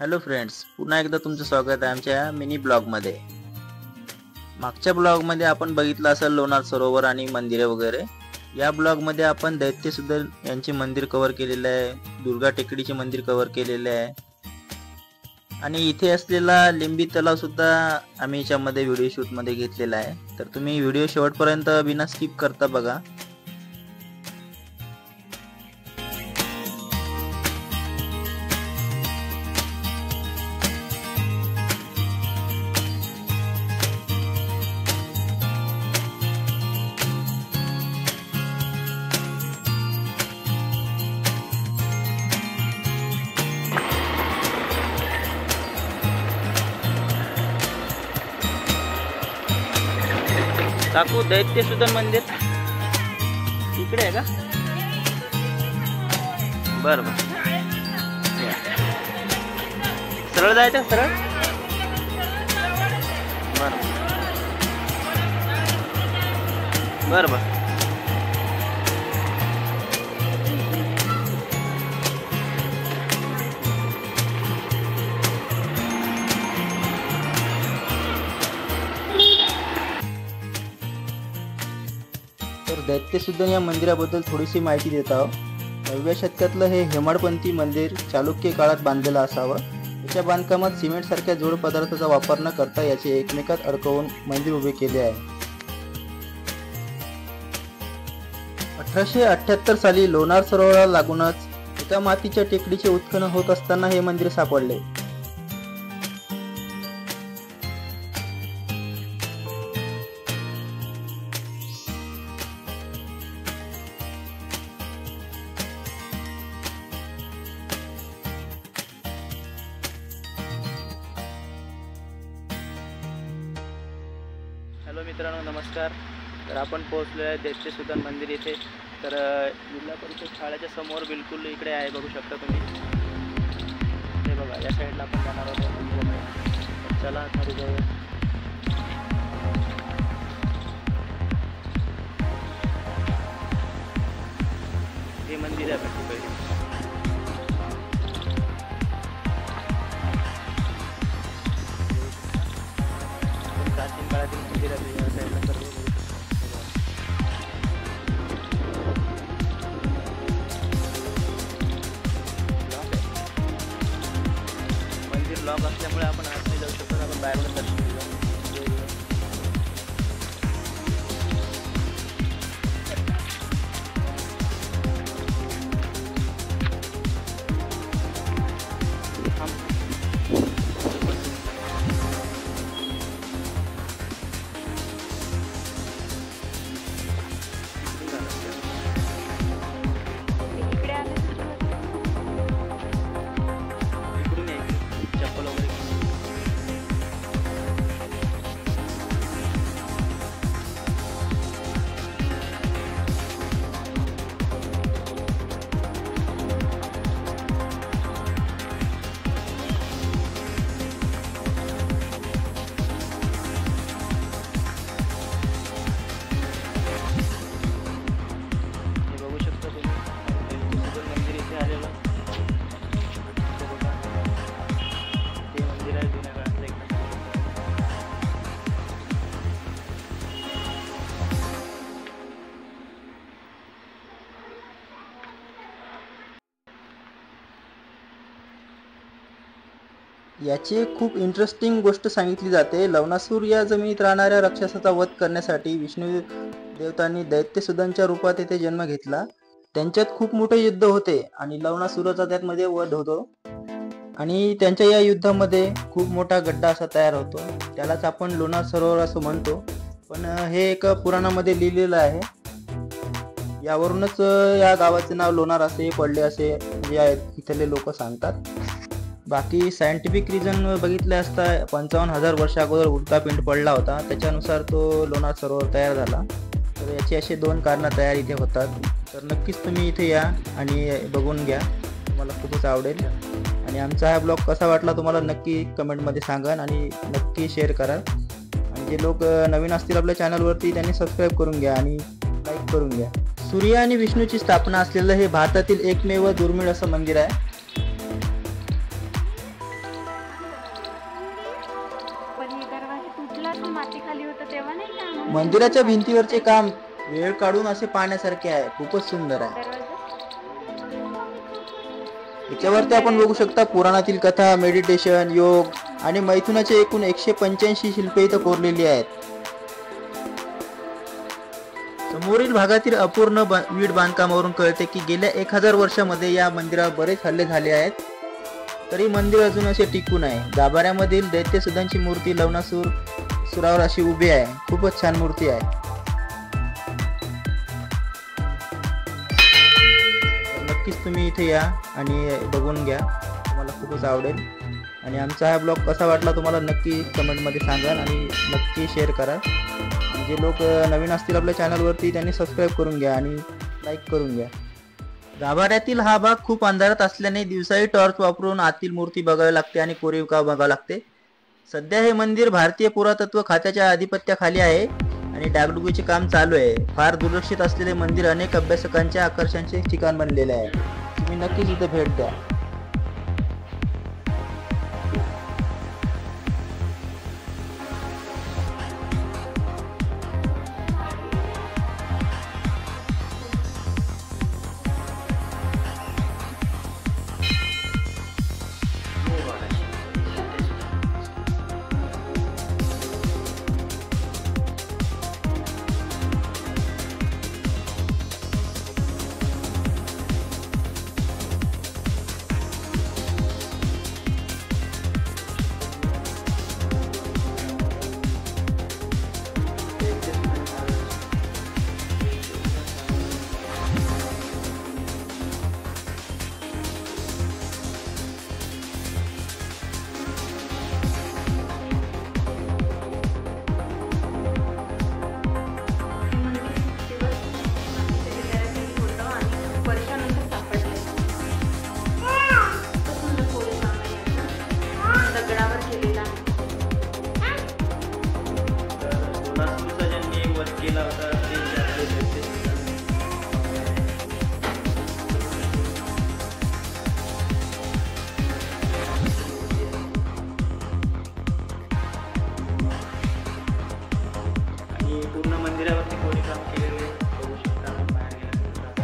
Hello friends, पुन्हा एकदा तुमचं स्वागत आहे आमच्या मिनी ब्लॉगमध्ये। मागच्या ब्लॉगमध्ये आपण बघितलं असेल लोणार सरोवर आणि मंदिरे वगैरे। या ब्लॉगमध्ये आपण दैत्यसुदन यांचे मंदिर कव्हर केलेले आहे, दुर्गा टेकडीचे मंदिर कव्हर केलेले आहे आणि इथे असलेला लिंबी तलाव सुद्धा आम्ही याच्यामध्ये व्हिडिओ शूट मध्ये घेतलेला आहे। तर तुम्ही व्हिडिओ शेवटपर्यंत बिना स्किप करता बघा। काकू, दैत्यसुदन मंदिर इकडे आहे का? बर बर, सरळ जायचं, सरळ। बर बर बर। तर दैत्यसुदन या मंदिराबद्दल थोडीशी माहिती देत आहोत। 9व्या शतकातलं हे हेमाडपंथी मंदिर चालुक्य काळात बांधलेलं असावं। याच्या बांधकामात सिमेंट सारख्या जोड पदार्थाचा वापर न करता याचे एकमेकात अडकवून मंदिर उभे केले आहे। 1878 साली लोणार सरोवराला लागूनच एका मातीच्या टेकडीचे उत्खनन होत असताना हे मंदिर सापडले। हॅलो मित्रांनो, नमस्कार। तर आपण पोहोचलो आहे दैत्यसुदन मंदिर येथे। तर जिल्हा परिषद शाळेच्या समोर बिलकुल इकडे आहे, बघू शकता तुम्ही। हे बघा, या साईडला आपण जाणार आहोत। चला आतमध्ये जाऊया। हे मंदिर आहे पहिले। प्राचीन काळातील मंदिर आहे या साईडला सर्व मंदिर लॉक असल्यामुळे आपण आतमध्ये जाऊ शकतो। आपण बाहेरून दर्शन घेऊ। याची खूप इंटरेस्टिंग गोष्ट सांगितली जाते। लवणासूर या जमिनीत राहणाऱ्या राक्षसाचा वध करण्यासाठी विष्णू देवतांनी दैत्यसुदनच्या रूपात येथे जन्म घेतला। त्यांच्यात खूप मोठे युद्ध होते आणि लवणासुराचा त्यामध्ये वध होतो आणि त्यांच्या या युद्धामध्ये खूप मोठा गड्डा असा तयार होतो। त्यालाच आपण लोणार सरोवर असं म्हणतो, पण हे एक पुराणामध्ये लिहिलेलं आहे। यावरूनच या गावाचे नाव लोणार असे पडले असे म्हणजे इथले लोक सांगतात। बाकी सायंटिफिक रिझन बघितले असता 55,000 वर्षा अगोदर उल्कापिंड पडला होता, त्याच्यानुसार तो लोणार सरोवर तयार झाला। तर याची असे 2 कारणं तयार इथे होतात। तर नक्कीच तुम्ही इथे या आणि बघून घ्या, तुम्हाला खूपच आवडेल। आणि आमचा हा ब्लॉग कसा वाटला तुम्हाला नक्की कमेंटमध्ये सांगा आणि नक्की शेअर करा। आणि जे लोक नवीन असतील आपल्या चॅनलवरती त्यांनी सबस्क्राईब करून घ्या आणि लाईक करून घ्या। सूर्य आणि विष्णूची स्थापना असलेलं हे भारतातील एकमेव दुर्मिळ असं मंदिर आहे। तेव्हा नाही का मंदिराच्या भिंतीवरचे काम वेळ काढून असे पाहण्यासारखे आहे, खूपच सुंदर आहे. याच्यावरती आपण बघू शकता पुराणातील कथा, मेडिटेशन, योग आणि मैथुनाचे एकूण 185 शिल्पे इथं कोरलेली आहेत. समोरील भागातील अपूर्ण वीट बांधकामावरून कळते की गेल्या 1000 वर्षामध्ये या मंदिरावर बरेच हल्ले झाले आहेत, तरी मंदिर अजून असे टिकून आहे. गाभाऱ्यामधील दैत्यसुधांची मूर्ती सुरावर अशी उभी आहे. खूपच छान मूर्ती आहे. नक्कीच तुम्ही इथे या आणि बघून घ्या, तुम्हाला खूपच आवडेल. आणि आमचा हा ब्लॉग कसा वाटला तुम्हाला नक्की कमेंटमध्ये सांगा आणि नक्की शेअर करा. जे लोक नवीन असतील आपल्या चॅनलवरती त्यांनी सबस्क्राईब करून घ्या आणि लाईक करून घ्या. गाभाऱ्यातील हा भाग खूप अंधारात असल्याने दिवसाही टॉर्च वापरून आतील मूर्ती बघावी लागते आणि कोरीव काम बघावे लागते. सध्या हे मंदिर भारतीय पुरातत्व खात्याच्या आधिपत्याखाली आहे आणि डागडुजीचे काम चालू आहे. फार दुर्लक्षित असलेले मंदिर अनेक अभ्यासकांच्या आकर्षणाचे ठिकाण बनलेले आहे. तुम्ही नक्कीच इथे भेट द्या. पूर्ण मंदिरावरती कोणी काम केलेले बघू शकता बाहेर गेल्यानंतर.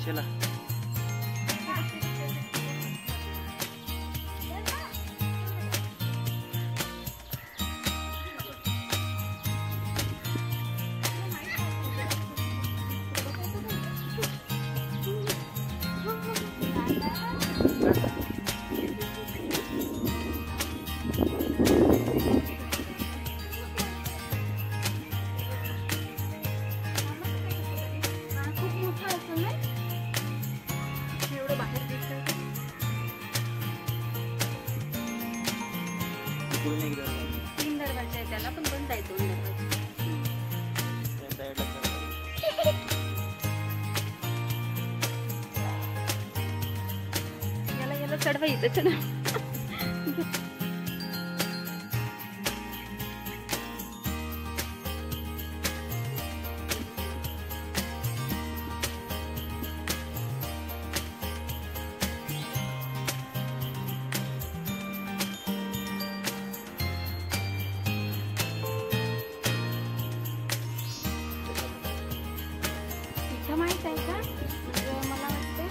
चला तीन दरवाजे आहे त्याला, पण बंद आहे 2 दरवाजे. याला चढवायचं ना. माहित आहे का, म्हणजे मला वाटते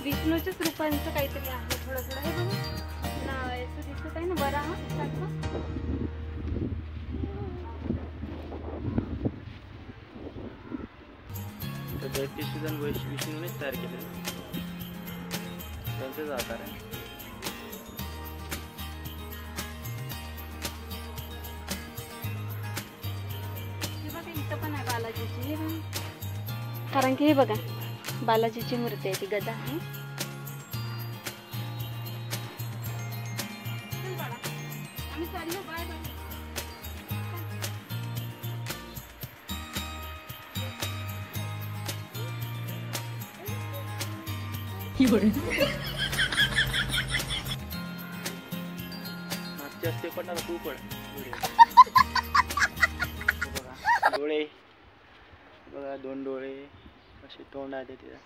विष्णूच्याच रूपांचं काहीतरी आहे. थोडं थोडं हे बघा नाव आहे दिसत आहे ना, वराह सारखं. दैत्यसूदन विष्णूनेच तयार केलेलं, त्यांचाच आकार आहे. हे बघा इथं पण आहे बालाजीची, हे बघा. कारण की हे बघा बालाजीची मूर्ती आहे, ती गदा आहे. चल बाळा, आम्ही चाललो, बाय बाय. मागच्या असते पण ना खूप पड डोळे बघा, 2 डोळे असे, तोंड आहे तिला,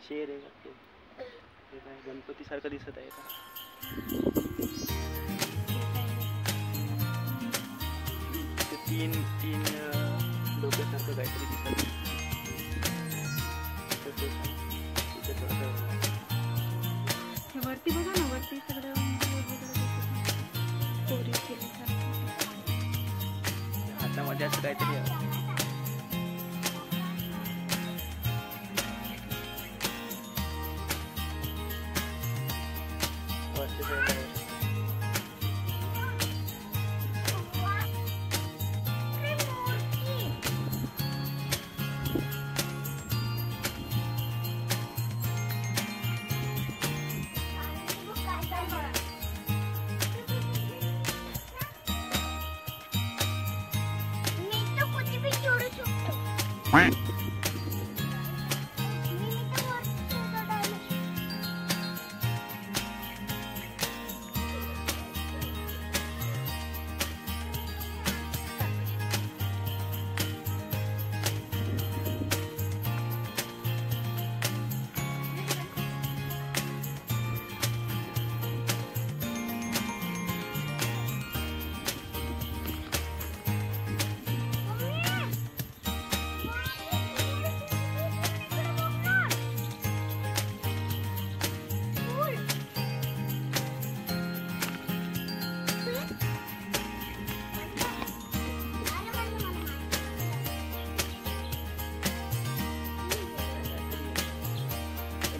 शेर आहे का ते, काय गणपती सारखं दिसत आहे का. तीन डोक्यासारखं काहीतरी दिसत आहे. हे वरती बघा ना, वरती सगळं कोरीव केल्यासारखं. हातामध्ये असं काहीतरी आहे. वरती सगळं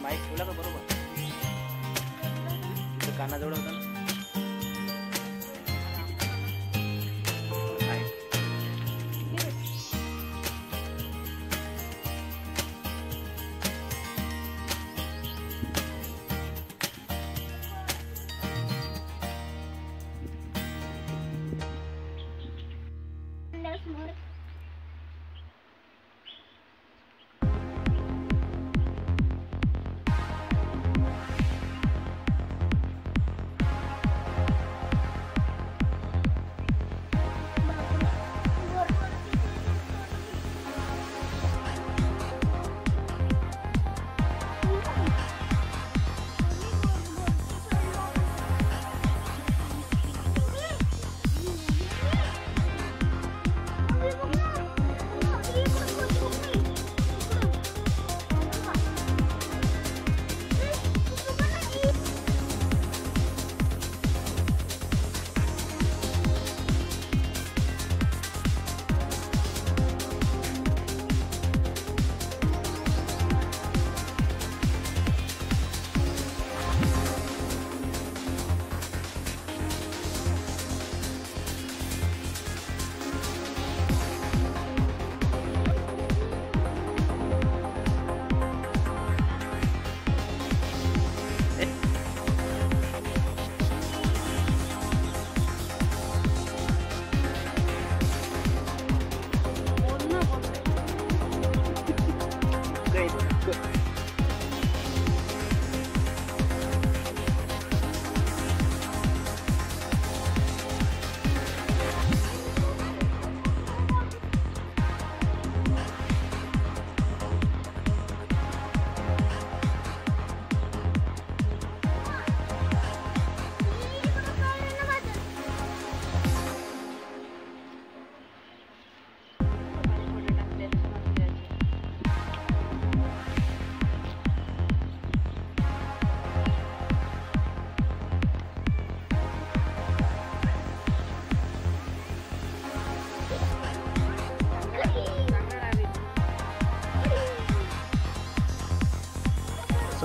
माईक ठेवला का बरोबर, तिथं कानाजवळ होता ना.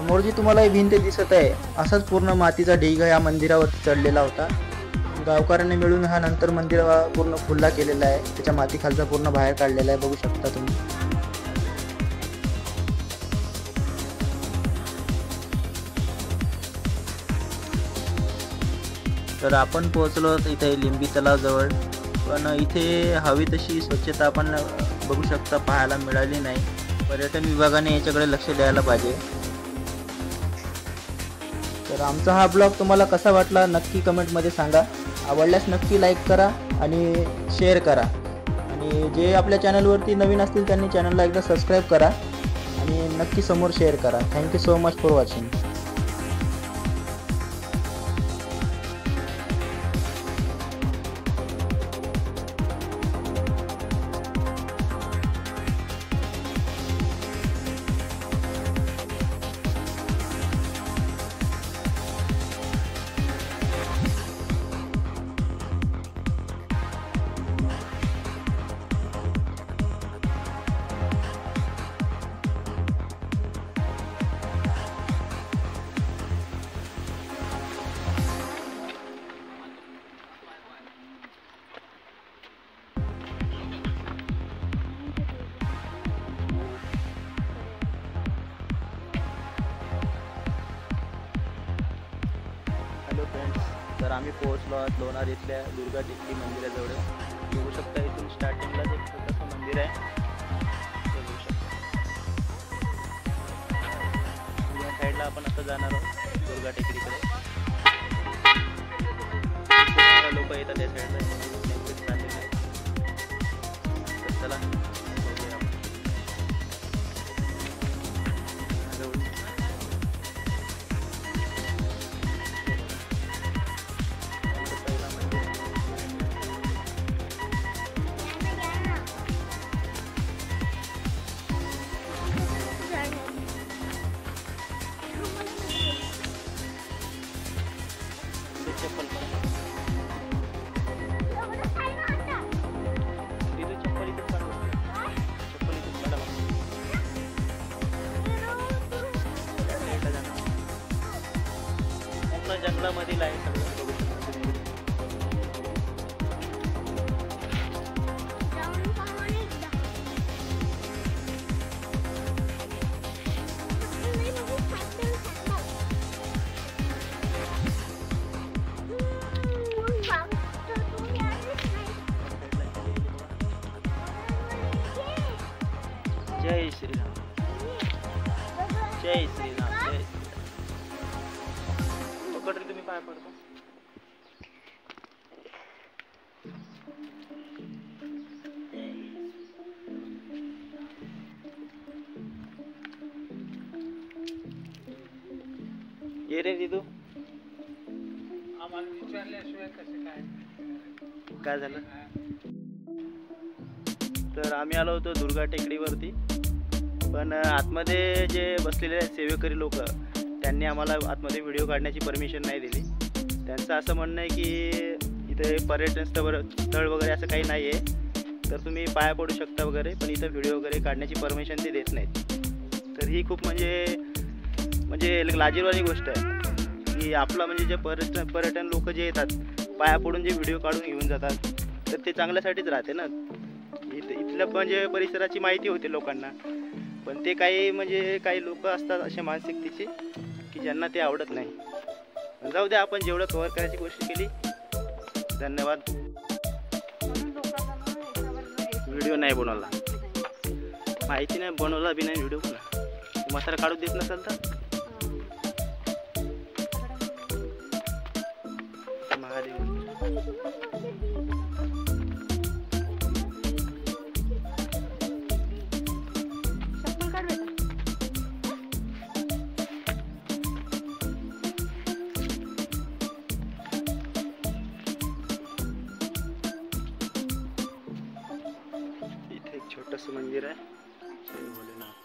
समोर जी तुम्हाला ही भिंत दिसत आहे असाच पूर्ण मातीचा ढीग या मंदिरावर चढलेला होता. गावकऱ्यांनी मिळून हा नंतर मंदिर पूर्ण खुल्ला केलेला आहे. त्याच्या माती खालचा पूर्ण बाहेर काढलेला आहे, बघू शकता तुम्ही. तर आपण पोहोचलो इथे लिंबी तलावाजवळ, पण इथे हवी तशी स्वच्छता आपण बघू शकता पाहायला मिळाली नाही. पर्यटन विभागाने याच्याकडे लक्ष द्यायला पाहिजे. तर आमचा हा ब्लॉग तुम्हाला कसा वाटला नक्की कमेंटमध्ये सांगा. आवडल्यास नक्की लाईक करा आणि शेअर करा. आणि जे आपल्या चॅनलवरती नवीन असतील त्यांनी चॅनलला एकदा सबस्क्राईब करा आणि नक्की समोर शेअर करा. Thank you so much for watching. Hello friends, तर आम्ही पोहोचलो आहोत लोणार इथल्या दुर्गा टेकडी मंदिराजवळ. बघू शकता इथून स्टार्टिंगलाच एक छोटंसं मंदिर आहे, ते बघू शकता. या साईडला आपण आता जाणार आहोत दुर्गा टेकडीकडे. लोक येतात त्या साईडला, त्यांचेच चाललेलं आहे. तर चला बघूया आपण. चप्पल पूर्ण जंगलामधील आहे सगळं, बघू शकता तुम्ही. जय श्रीराम, जय श्रीराम, जय श्रीराम. पकड रे, तुम्ही पाय पडतो. ये रे दिदू. आम्हाला विचारल्याशिवाय कसं काय झालं. तर आम्ही आलो होतो दुर्गा टेकडीवरती, पण आतमध्ये जे बसलेले सेवेकरी लोक त्यांनी आम्हाला आतमध्ये व्हिडिओ काढण्याची परमिशन नाही दिली. त्यांचं असं म्हणणं आहे की इथे पर्यटन स्थळ वगैरे असं काही नाही आहे, तर तुम्ही पाया पडू शकता वगैरे, पण इथं व्हिडिओ वगैरे काढण्याची परमिशन ते देत नाहीत. तर ही खूप म्हणजे लाजिरवाणी गोष्ट आहे की आपला म्हणजे जे पर्यटन लोक जे येतात पाया पडून जे व्हिडिओ काढून घेऊन जातात, तर ते चांगल्यासाठीच राहते ना. इथल्या म्हणजे परिसराची माहिती होते लोकांना, पण ते काही लोक असतात अशा मानसिकतेचे की ज्यांना ते आवडत नाही. जाऊ द्या, आपण जेवढं कव्हर करायची कोशिश केली. धन्यवाद. व्हिडिओ नाही बनवला, माहिती नाही बनवला बी नाही व्हिडिओ. पुन्हा म्हातारा काढू देत नसेल तर महादेव. इथे एक छोटंसं मंदिर आहे, श्री भोलेनाथ.